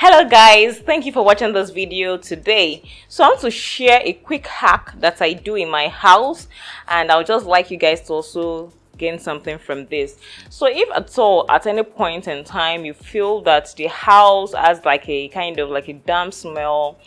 Hello guys, thank you for watching this video today. So I want to share a quick hack that I do in my house, and I would just like you guys to also gain something from this. So if at all at any point in time you feel that the house has like a kind of like a damp smell,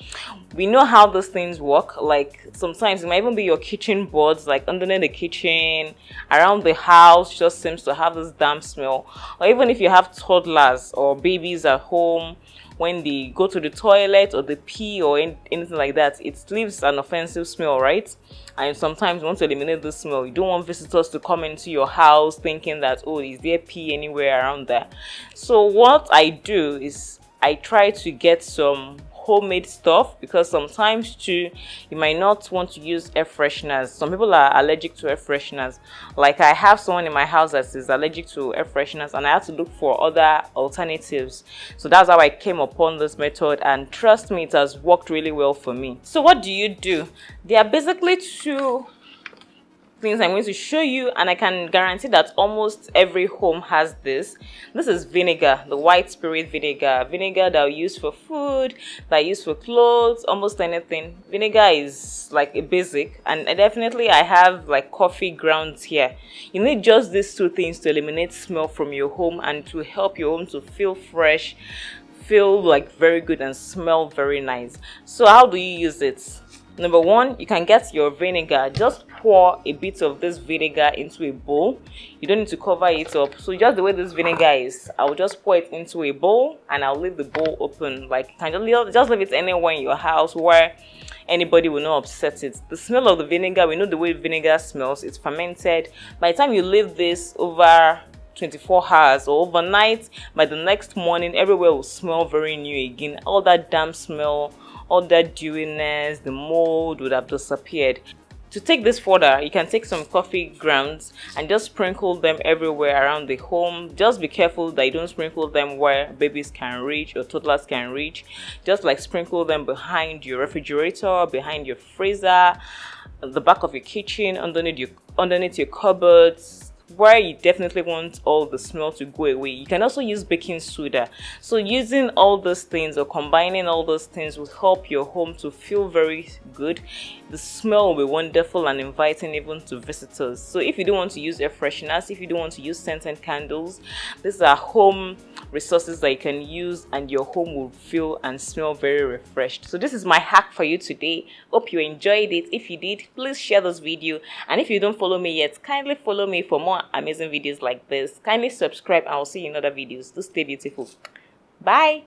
we know how those things work. Like sometimes it might even be your kitchen boards, like underneath the kitchen, around the house just seems to have this damp smell. Or even if you have toddlers or babies at home, when they go to the toilet or they pee or anything like that, it leaves an offensive smell, right? And sometimes you want to eliminate the smell. You don't want visitors to come into your house thinking that, oh, is there pee anywhere around there? So what I do is I try to get some homemade stuff, because sometimes too you might not want to use air fresheners. Some people are allergic to air fresheners. Like I have someone in my house that is allergic to air fresheners, and I have to look for other alternatives. So that's how I came upon this method, and trust me, it has worked really well for me. So what do? There are basically two things I'm going to show you, and I can guarantee that almost every home has this. This is vinegar, the white spirit vinegar that I use for food, that I use for clothes, almost anything. Vinegar is like a basic, and definitely I have like coffee grounds here. You need just these two things to eliminate smell from your home and to help your home to feel fresh, feel like very good, and smell very nice. So how do you use it? Number one, you can get your vinegar. Just pour a bit of this vinegar into a bowl. You don't need to cover it up. So just the way this vinegar is, I'll just pour it into a bowl and I'll leave the bowl open. Like you can just leave it anywhere in your house where anybody will not upset it. The smell of the vinegar, we know the way vinegar smells. It's fermented. By the time you leave this over 24 hours or overnight, by the next morning everywhere will smell very new again. All that damp smell, all that dewiness, the mold would have disappeared. To take this further, you can take some coffee grounds and just sprinkle them everywhere around the home. Just be careful that you don't sprinkle them where babies can reach or toddlers can reach. Just like sprinkle them behind your refrigerator, behind your freezer, the back of your kitchen, underneath your cupboards, where you definitely want all the smell to go away. You can also use baking soda. So using all those things or combining all those things will help your home to feel very good. The smell will be wonderful and inviting even to visitors. So if you don't want to use air fresheners, if you don't want to use scented candles, these are home resources that you can use and your home will feel and smell very refreshed. So this is my hack for you today. Hope you enjoyed it. If you did, please share this video, and if you don't follow me yet, kindly follow me for more amazing videos like this. Kindly subscribe, and I'll see you in other videos. Do stay beautiful. Bye.